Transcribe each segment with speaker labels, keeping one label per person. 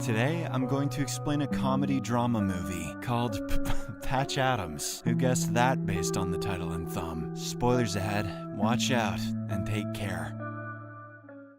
Speaker 1: Today, I'm going to explain a comedy-drama movie called Patch Adams. Who guessed that based on the title and thumb? Spoilers ahead, watch out, and take care.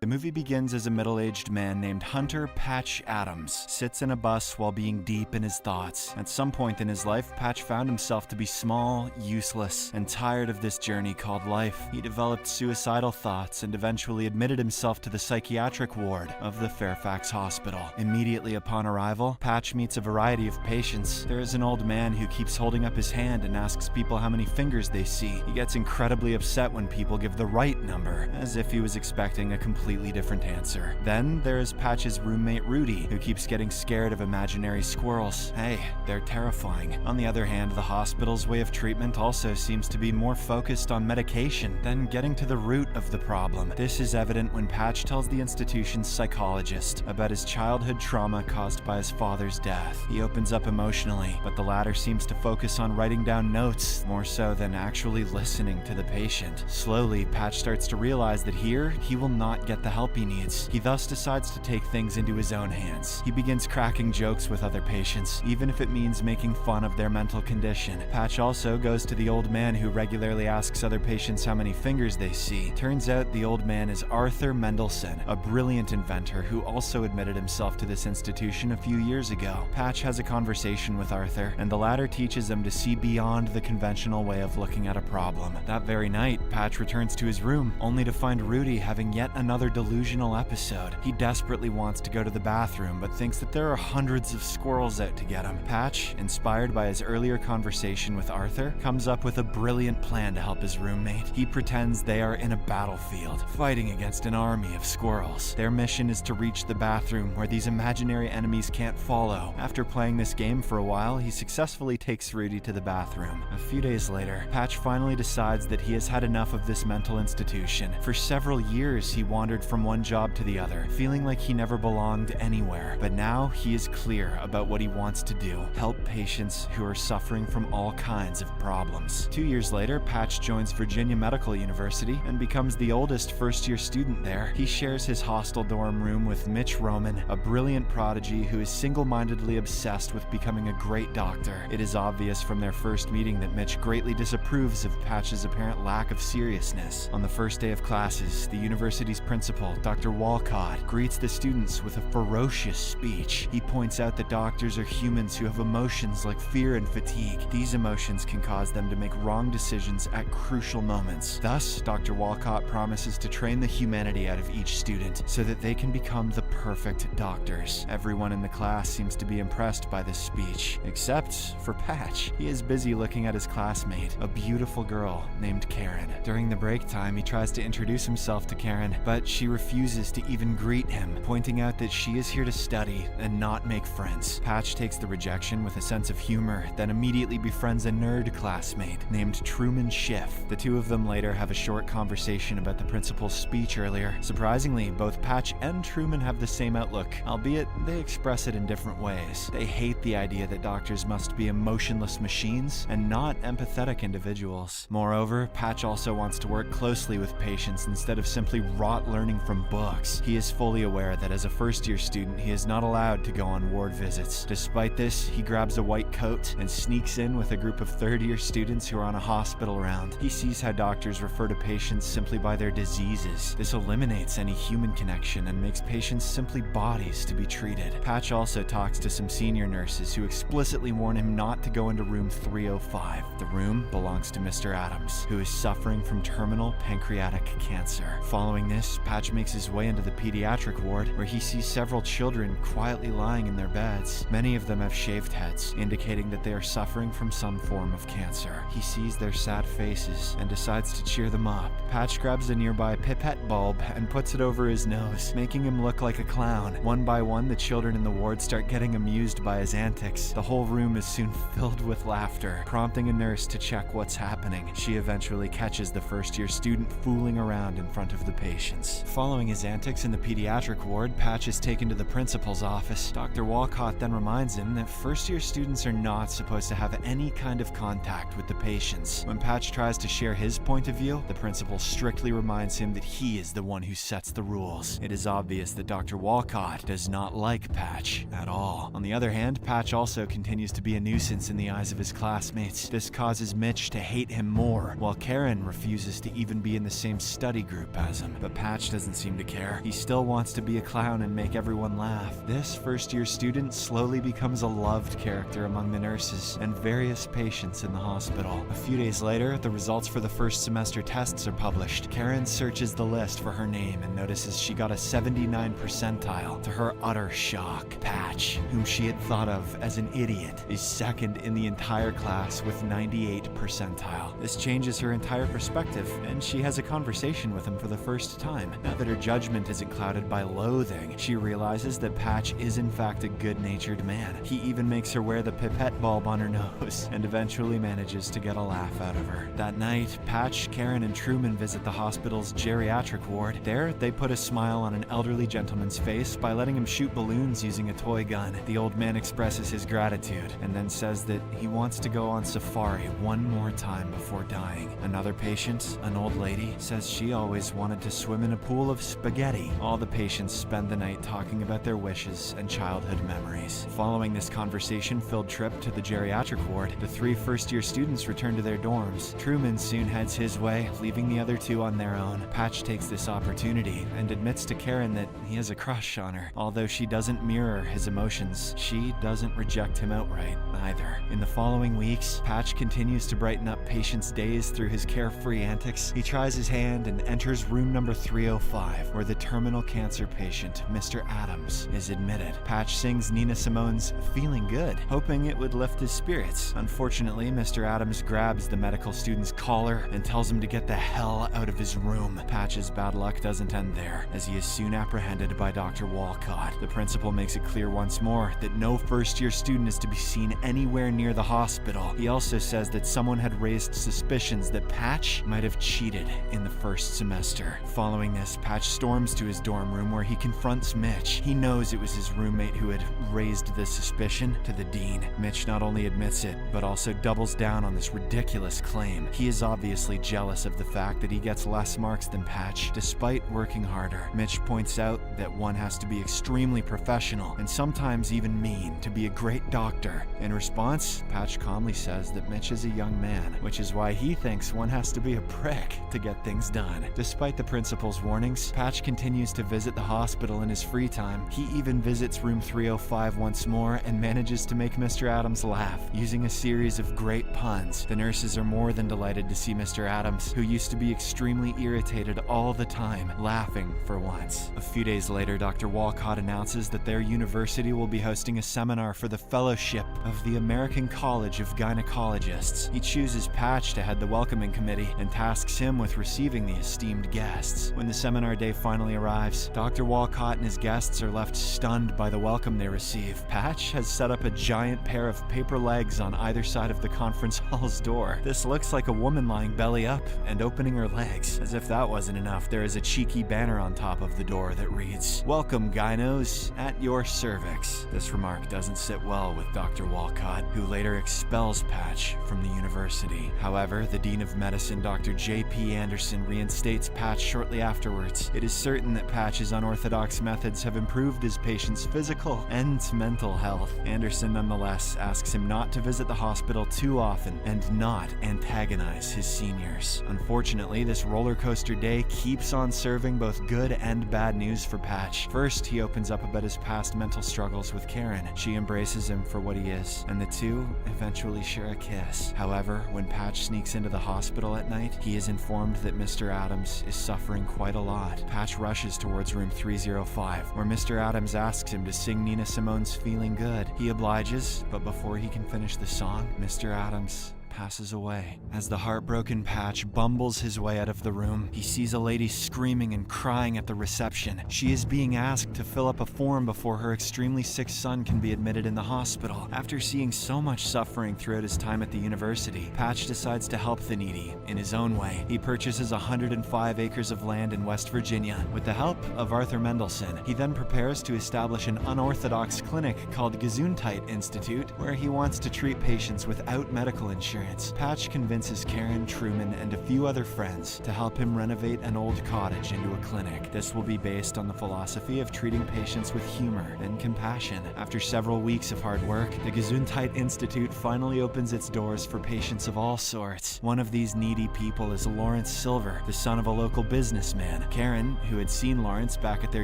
Speaker 1: The movie begins as a middle-aged man named Hunter Patch Adams sits in a bus while being deep in his thoughts. At some point in his life, Patch found himself to be small, useless, and tired of this journey called life. He developed suicidal thoughts and eventually admitted himself to the psychiatric ward of the Fairfax Hospital. Immediately upon arrival, Patch meets a variety of patients. There is an old man who keeps holding up his hand and asks people how many fingers they see. He gets incredibly upset when people give the right number, as if he was expecting a completely different answer. Then there is Patch's roommate Rudy, who keeps getting scared of imaginary squirrels. Hey, they're terrifying. On the other hand, the hospital's way of treatment also seems to be more focused on medication than getting to the root of the problem. This is evident when Patch tells the institution's psychologist about his childhood trauma caused by his father's death. He opens up emotionally, but the latter seems to focus on writing down notes more so than actually listening to the patient. Slowly, Patch starts to realize that here, he will not get the help he needs. He thus decides to take things into his own hands. He begins cracking jokes with other patients, even if it means making fun of their mental condition. Patch also goes to the old man who regularly asks other patients how many fingers they see. Turns out the old man is Arthur Mendelsohn, a brilliant inventor who also admitted himself to this institution a few years ago. Patch has a conversation with Arthur, and the latter teaches him to see beyond the conventional way of looking at a problem. That very night, Patch returns to his room, only to find Rudy having yet another delusional episode. He desperately wants to go to the bathroom, but thinks that there are hundreds of squirrels out to get him. Patch, inspired by his earlier conversation with Arthur, comes up with a brilliant plan to help his roommate. He pretends they are in a battlefield, fighting against an army of squirrels. Their mission is to reach the bathroom where these imaginary enemies can't follow. After playing this game for a while, he successfully takes Rudy to the bathroom. A few days later, Patch finally decides that he has had enough of this mental institution. For several years, he wandered from one job to the other, feeling like he never belonged anywhere. But now he is clear about what he wants to do: help patients who are suffering from all kinds of problems. 2 years later, Patch joins Virginia Medical University and becomes the oldest first-year student there. He shares his hostel dorm room with Mitch Roman, a brilliant prodigy who is single-mindedly obsessed with becoming a great doctor. It is obvious from their first meeting that Mitch greatly disapproves of Patch's apparent lack of seriousness. On the first day of classes, the university's principal, Dr. Walcott, greets the students with a ferocious speech. He points out that doctors are humans who have emotions like fear and fatigue. These emotions can cause them to make wrong decisions at crucial moments. Thus, Dr. Walcott promises to train the humanity out of each student so that they can become the perfect doctors. Everyone in the class seems to be impressed by this speech, except for Patch. He is busy looking at his classmate, a beautiful girl named Karen. During the break time, he tries to introduce himself to Karen, but she refuses to even greet him, pointing out that she is here to study and not make friends. Patch takes the rejection with a sense of humor, then immediately befriends a nerd classmate named Truman Schiff. The two of them later have a short conversation about the principal's speech earlier. Surprisingly, both Patch and Truman have the same outlook, albeit they express it in different ways. They hate the idea that doctors must be emotionless machines and not empathetic individuals. Moreover, Patch also wants to work closely with patients instead of simply rote learning from books. He is fully aware that as a first-year student, he is not allowed to go on ward visits. Despite this, he grabs a white coat and sneaks in with a group of third-year students who are on a hospital round. He sees how doctors refer to patients simply by their diseases. This eliminates any human connection and makes patients simply bodies to be treated. Patch also talks to some senior nurses who explicitly warn him not to go into room 305. The room belongs to Mr. Adams, who is suffering from terminal pancreatic cancer. Following this, Patch makes his way into the pediatric ward, where he sees several children quietly lying in their beds. Many of them have shaved heads, indicating that they are suffering from some form of cancer. He sees their sad faces and decides to cheer them up. Patch grabs a nearby pipette bulb and puts it over his nose, making him look like a clown. One by one, the children in the ward start getting amused by his antics. The whole room is soon filled with laughter, prompting a nurse to check what's happening. She eventually catches the first-year student fooling around in front of the patients. Following his antics in the pediatric ward, Patch is taken to the principal's office. Dr. Walcott then reminds him that first-year students are not supposed to have any kind of contact with the patients. When Patch tries to share his point of view, the principal strictly reminds him that he is the one who sets the rules. It is obvious that Dr. Walcott does not like Patch at all. On the other hand, Patch also continues to be a nuisance in the eyes of his classmates. This causes Mitch to hate him more, while Karen refuses to even be in the same study group as him. But Patch doesn't seem to care. He still wants to be a clown and make everyone laugh. This first-year student slowly becomes a loved character among the nurses and various patients in the hospital. A few days later, the results for the first semester tests are published. Karen searches the list for her name and notices she got a 79 percentile. To her utter shock, Patch, whom she had thought of as an idiot, is second in the entire class with 98 percentile. This changes her entire perspective, and she has a conversation with him for the first time. Now that her judgment isn't clouded by loathing, she realizes that Patch is in fact a good-natured man. He even makes her wear the pipette bulb on her nose, and eventually manages to get a laugh out of her. That night, Patch, Karen, and Truman visit the hospital's geriatric ward. There, they put a smile on an elderly gentleman's face by letting him shoot balloons using a toy gun. The old man expresses his gratitude, and then says that he wants to go on safari one more time before dying. Another patient, an old lady, says she always wanted to swim in a pool of spaghetti. All the patients spend the night talking about their wishes and childhood memories. Following this conversation-filled trip to the geriatric ward, the 3 first-year students return to their dorms. Truman soon heads his way, leaving the other 2 on their own. Patch takes this opportunity and admits to Karen that he has a crush on her. Although she doesn't mirror his emotions, she doesn't reject him outright either. In the following weeks, Patch continues to brighten up patients' days through his carefree antics. He tries his hand and enters room number 305, where the terminal cancer patient, Mr. Adams, is admitted. Patch sings Nina Simone's "Feeling Good," hoping it would lift his spirits. Unfortunately, Mr. Adams grabs the medical student's collar and tells him to get the hell out of his room. Patch's bad luck doesn't end there, as he is soon apprehended by Dr. Walcott. The principal makes it clear once more that no first-year student is to be seen anywhere near the hospital. He also says that someone had raised suspicions that Patch might have cheated in the first semester. Following this, Patch storms to his dorm room where he confronts Mitch. He knows it was his roommate who had raised this suspicion to the dean. Mitch not only admits it, but also doubles down on this ridiculous claim. He is obviously jealous of the fact that he gets less marks than Patch, despite working harder. Mitch points out that one has to be extremely professional and sometimes even mean to be a great doctor. In response, Patch calmly says that Mitch is a young man, which is why he thinks one has to be a prick to get things done. Despite the principal's warnings, Patch continues to visit the hospital in his free time. He even visits room 305 once more and manages to make Mr. Adams laugh, using a series of great puns. The nurses are more than delighted to see Mr. Adams, who used to be extremely irritated all the time, laughing for once. A few days later, Dr. Walcott announces that their university will be hosting a seminar for the Fellowship of the American College of Gynecologists. He chooses Patch to head the welcoming committee and tasks him with receiving the esteemed guests. When the seminar day finally arrives, Dr. Walcott and his guests are left stunned by the welcome they receive. Patch has set up a giant pair of paper legs on either side of the conference hall's door. This looks like a woman lying belly up and opening her legs. As if that wasn't enough, there is a cheeky banner on top of the door that reads, "Welcome, gynos, at your cervix." This remark doesn't sit well with Dr. Walcott, who later expels Patch from the university. However, the Dean of Medicine, Dr. J.P. Anderson, reinstates Patch shortly afterwards. It is certain that Patch's unorthodox methods have improved his patient's physical and mental health. Anderson nonetheless asks him not to visit the hospital too often and not antagonize his seniors. Unfortunately, this roller coaster day keeps on serving both good and bad news for Patch. First, he opens up about his past mental struggles with Karen. She embraces him for what he is, and the two eventually share a kiss. However, when Patch sneaks into the hospital at night, he is informed that Mr. Adams is suffering quite a lot. Patch rushes towards room 305, where Mr. Adams asks him to sing Nina Simone's "Feeling Good." He obliges, but before he can finish the song, Mr. Adams passes away. As the heartbroken Patch bumbles his way out of the room, he sees a lady screaming and crying at the reception. She is being asked to fill up a form before her extremely sick son can be admitted in the hospital. After seeing so much suffering throughout his time at the university, Patch decides to help the needy in his own way. He purchases 105 acres of land in West Virginia. With the help of Arthur Mendelsohn, he then prepares to establish an unorthodox clinic called Gesundheit Institute, where he wants to treat patients without medical insurance. Patch convinces Karen, Truman, and a few other friends to help him renovate an old cottage into a clinic. This will be based on the philosophy of treating patients with humor and compassion. After several weeks of hard work, the Gesundheit Institute finally opens its doors for patients of all sorts. One of these needy people is Lawrence Silver, the son of a local businessman. Karen, who had seen Lawrence back at their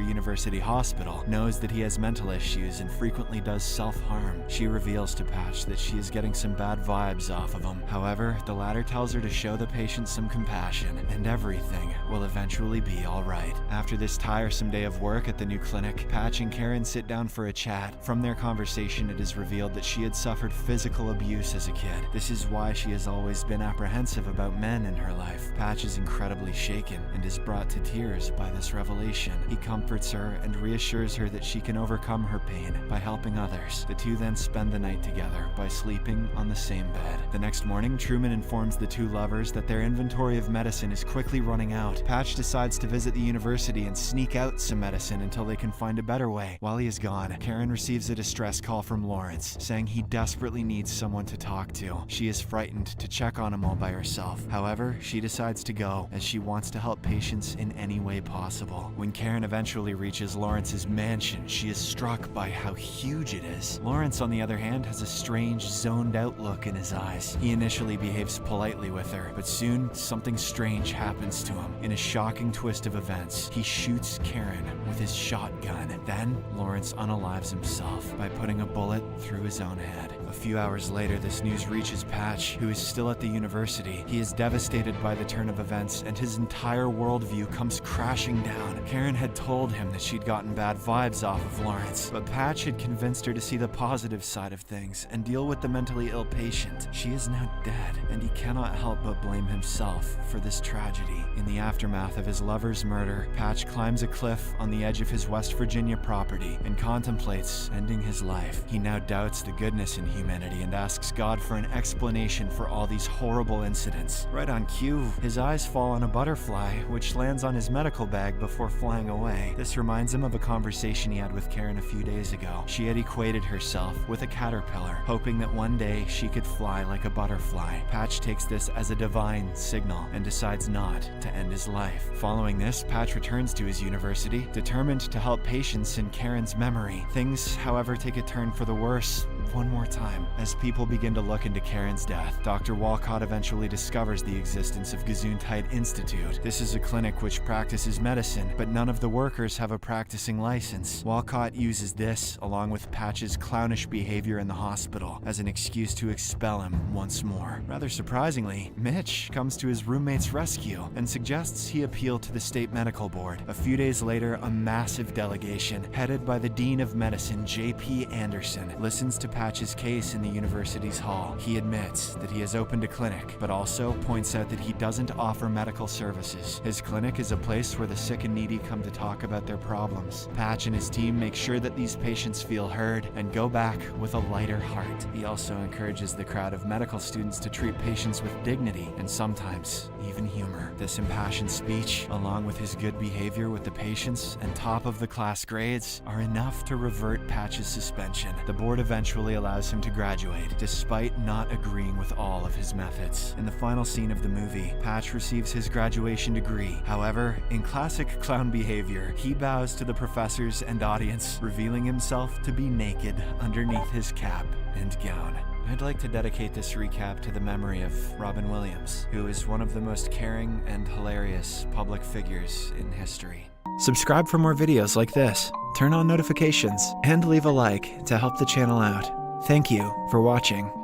Speaker 1: university hospital, knows that he has mental issues and frequently does self-harm. She reveals to Patch that she is getting some bad vibes off of him. However, the latter tells her to show the patient some compassion, and everything will eventually be alright. After this tiresome day of work at the new clinic, Patch and Karen sit down for a chat. From their conversation, it is revealed that she had suffered physical abuse as a kid. This is why she has always been apprehensive about men in her life. Patch is incredibly shaken and is brought to tears by this revelation. He comforts her and reassures her that she can overcome her pain by helping others. The two then spend the night together by sleeping on the same bed. The next morning, Truman informs the two lovers that their inventory of medicine is quickly running out. Patch decides to visit the university and sneak out some medicine until they can find a better way. While he is gone, Karen receives a distress call from Lawrence, saying he desperately needs someone to talk to. She is frightened to check on him all by herself. However, she decides to go as she wants to help patients in any way possible. When Karen eventually reaches Lawrence's mansion, she is struck by how huge it is. Lawrence, on the other hand, has a strange, zoned-out look in his eyes. He initially behaves politely with her, but soon something strange happens to him. In a shocking twist of events, he shoots Karen with his shotgun. Then, Lawrence unalives himself by putting a bullet through his own head. A few hours later, this news reaches Patch, who is still at the university. He is devastated by the turn of events, and his entire worldview comes crashing down. Karen had told him that she'd gotten bad vibes off of Lawrence, but Patch had convinced her to see the positive side of things and deal with the mentally ill patient. She is now dead, and he cannot help but blame himself for this tragedy. In the aftermath of his lover's murder, Patch climbs a cliff on the edge of his West Virginia property and contemplates ending his life. He now doubts the goodness in humanity and asks God for an explanation for all these horrible incidents. Right on cue, his eyes fall on a butterfly, which lands on his medical bag before flying away. This reminds him of a conversation he had with Karen a few days ago. She had equated herself with a caterpillar, hoping that one day she could fly like a butterfly. Patch takes this as a divine signal and decides not to end his life. Following this, Patch returns to his university, determined to help patients in Karen's memory. Things, however, take a turn for the worse one more time. As people begin to look into Karen's death, Dr. Walcott eventually discovers the existence of Gesundheit Institute. This is a clinic which practices medicine, but none of the workers have a practicing license. Walcott uses this, along with Patch's clownish behavior in the hospital, as an excuse to expel him once more. Rather surprisingly, Mitch comes to his roommate's rescue and suggests he appeal to the state medical board. A few days later, a massive delegation, headed by the Dean of Medicine, J.P. Anderson, listens to Patch's case in the university's hall. He admits that he has opened a clinic, but also points out that he doesn't offer medical services. His clinic is a place where the sick and needy come to talk about their problems. Patch and his team make sure that these patients feel heard and go back with a lighter heart. He also encourages the crowd of medical students to treat patients with dignity and sometimes even humor. This impassioned speech, along with his good behavior with the patients and top-of-the-class grades, are enough to revert Patch's suspension. The board eventually allows him to graduate, despite not agreeing with all of his methods. In the final scene of the movie, Patch receives his graduation degree. However, in classic clown behavior, he bows to the professors and audience, revealing himself to be naked underneath his cap and gown. I'd like to dedicate this recap to the memory of Robin Williams, who is one of the most caring and hilarious public figures in history. Subscribe for more videos like this, turn on notifications, and leave a like to help the channel out. Thank you for watching.